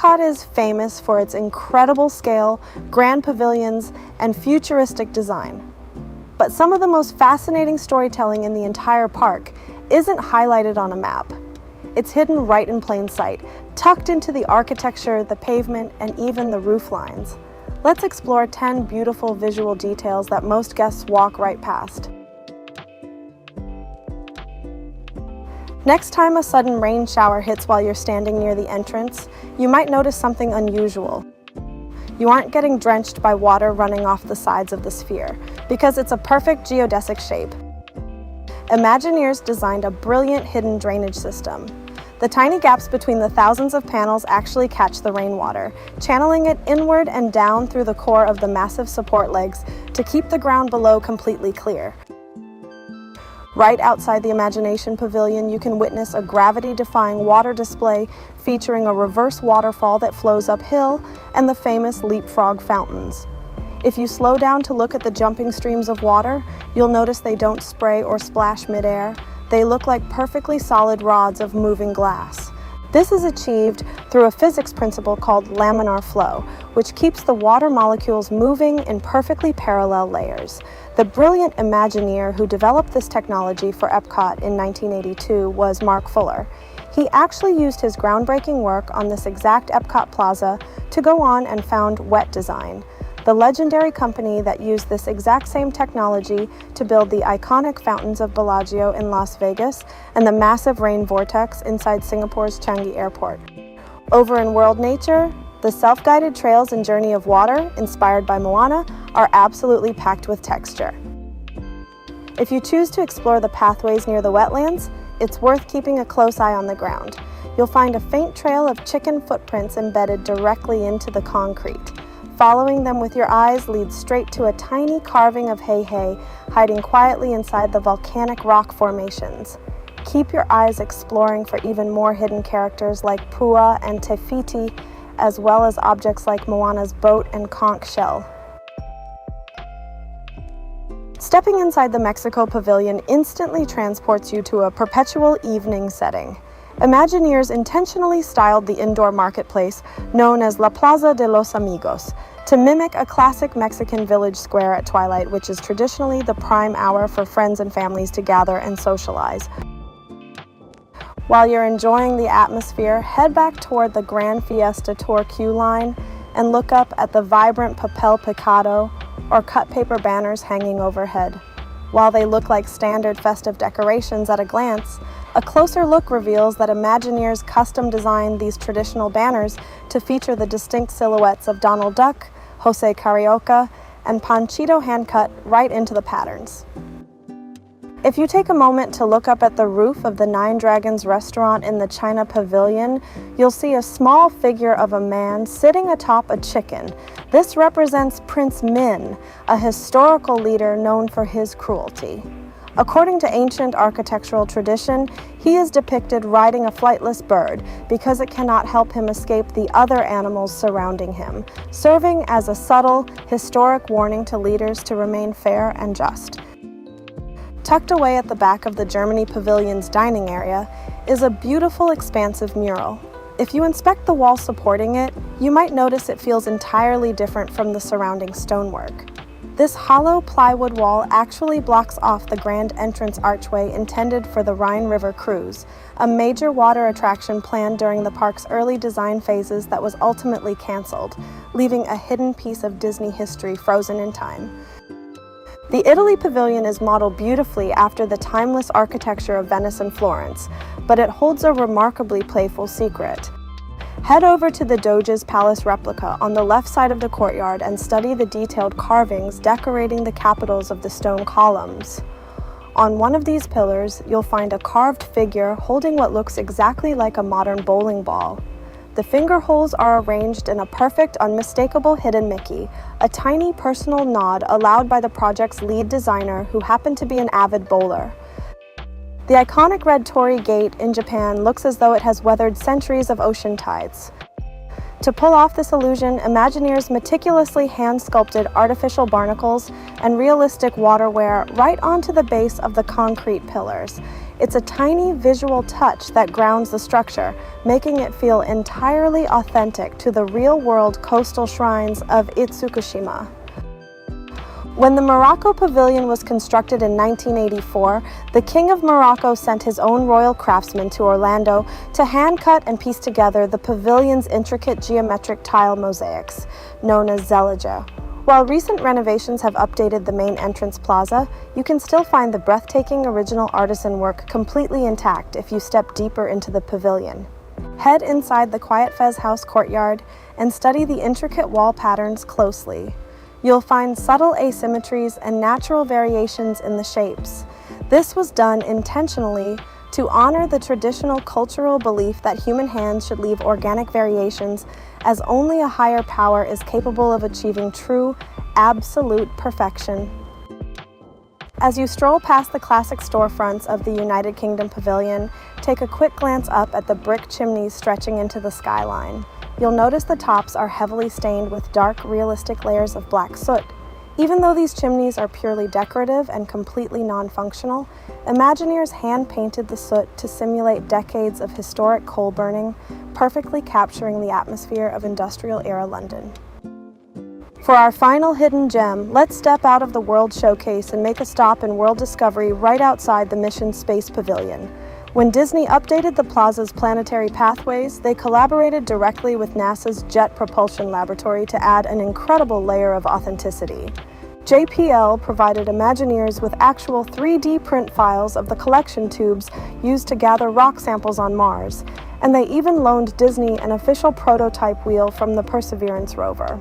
Epcot is famous for its incredible scale, grand pavilions, and futuristic design. But some of the most fascinating storytelling in the entire park isn't highlighted on a map. It's hidden right in plain sight, tucked into the architecture, the pavement, and even the roof lines. Let's explore 10 beautiful visual details that most guests walk right past. Next time a sudden rain shower hits while you're standing near the entrance, you might notice something unusual. You aren't getting drenched by water running off the sides of the sphere, because it's a perfect geodesic shape. Imagineers designed a brilliant hidden drainage system. The tiny gaps between the thousands of panels actually catch the rainwater, channeling it inward and down through the core of the massive support legs to keep the ground below completely clear. Right outside the Imagination Pavilion, you can witness a gravity-defying water display featuring a reverse waterfall that flows uphill and the famous leapfrog fountains. If you slow down to look at the jumping streams of water, you'll notice they don't spray or splash midair. They look like perfectly solid rods of moving glass. This is achieved through a physics principle called laminar flow, which keeps the water molecules moving in perfectly parallel layers. The brilliant Imagineer who developed this technology for Epcot in 1982 was Mark Fuller. He actually used his groundbreaking work on this exact Epcot Plaza to go on and found Wet Design, the legendary company that used this exact same technology to build the iconic fountains of Bellagio in Las Vegas and the massive rain vortex inside Singapore's Changi Airport. Over in World Nature, the self-guided trails and journey of water, inspired by Moana, are absolutely packed with texture. If you choose to explore the pathways near the wetlands, it's worth keeping a close eye on the ground. You'll find a faint trail of chicken footprints embedded directly into the concrete. Following them with your eyes leads straight to a tiny carving of Hei hiding quietly inside the volcanic rock formations. Keep your eyes exploring for even more hidden characters like Pua and Te Fiti, as well as objects like Moana's boat and conch shell. Stepping inside the Mexico Pavilion instantly transports you to a perpetual evening setting. Imagineers intentionally styled the indoor marketplace, known as La Plaza de los Amigos, to mimic a classic Mexican village square at twilight, which is traditionally the prime hour for friends and families to gather and socialize. While you're enjoying the atmosphere, head back toward the Grand Fiesta Tour queue line and look up at the vibrant papel picado or cut paper banners hanging overhead. While they look like standard festive decorations at a glance, a closer look reveals that Imagineers custom designed these traditional banners to feature the distinct silhouettes of Donald Duck, Jose Carioca, and Panchito hand-cut right into the patterns. If you take a moment to look up at the roof of the Nine Dragons restaurant in the China Pavilion, you'll see a small figure of a man sitting atop a chicken. This represents Prince Min, a historical leader known for his cruelty. According to ancient architectural tradition, he is depicted riding a flightless bird because it cannot help him escape the other animals surrounding him, serving as a subtle, historic warning to leaders to remain fair and just. Tucked away at the back of the Germany Pavilion's dining area is a beautiful, expansive mural. If you inspect the wall supporting it, you might notice it feels entirely different from the surrounding stonework. This hollow plywood wall actually blocks off the grand entrance archway intended for the Rhine River Cruise, a major water attraction planned during the park's early design phases that was ultimately canceled, leaving a hidden piece of Disney history frozen in time. The Italy Pavilion is modeled beautifully after the timeless architecture of Venice and Florence, but it holds a remarkably playful secret. Head over to the Doge's Palace replica on the left side of the courtyard and study the detailed carvings decorating the capitals of the stone columns. On one of these pillars, you'll find a carved figure holding what looks exactly like a modern bowling ball. The finger holes are arranged in a perfect, unmistakable hidden Mickey, a tiny personal nod allowed by the project's lead designer who happened to be an avid bowler. The iconic red torii gate in Japan looks as though it has weathered centuries of ocean tides. To pull off this illusion, Imagineers meticulously hand-sculpted artificial barnacles and realistic waterware right onto the base of the concrete pillars. It's a tiny visual touch that grounds the structure, making it feel entirely authentic to the real-world coastal shrines of Itsukushima. When the Morocco Pavilion was constructed in 1984, the King of Morocco sent his own royal craftsmen to Orlando to hand-cut and piece together the pavilion's intricate geometric tile mosaics, known as zellige. While recent renovations have updated the main entrance plaza, you can still find the breathtaking original artisan work completely intact if you step deeper into the pavilion. Head inside the Quiet Fez House courtyard and study the intricate wall patterns closely. You'll find subtle asymmetries and natural variations in the shapes. This was done intentionally to honor the traditional cultural belief that human hands should leave organic variations, as only a higher power is capable of achieving true, absolute perfection. As you stroll past the classic storefronts of the United Kingdom Pavilion, take a quick glance up at the brick chimneys stretching into the skyline. You'll notice the tops are heavily stained with dark, realistic layers of black soot. Even though these chimneys are purely decorative and completely non-functional, Imagineers hand-painted the soot to simulate decades of historic coal burning, perfectly capturing the atmosphere of industrial-era London. For our final hidden gem, let's step out of the World Showcase and make a stop in World Discovery right outside the Mission Space Pavilion. When Disney updated the plaza's planetary pathways, they collaborated directly with NASA's Jet Propulsion Laboratory to add an incredible layer of authenticity. JPL provided Imagineers with actual 3D print files of the collection tubes used to gather rock samples on Mars, and they even loaned Disney an official prototype wheel from the Perseverance rover.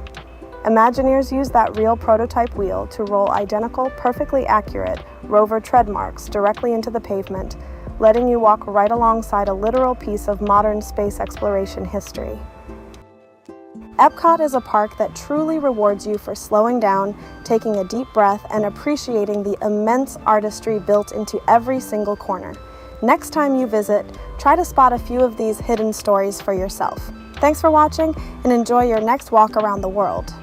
Imagineers used that real prototype wheel to roll identical, perfectly accurate rover tread marks directly into the pavement, letting you walk right alongside a literal piece of modern space exploration history. Epcot is a park that truly rewards you for slowing down, taking a deep breath, and appreciating the immense artistry built into every single corner. Next time you visit, try to spot a few of these hidden stories for yourself. Thanks for watching, and enjoy your next walk around the world.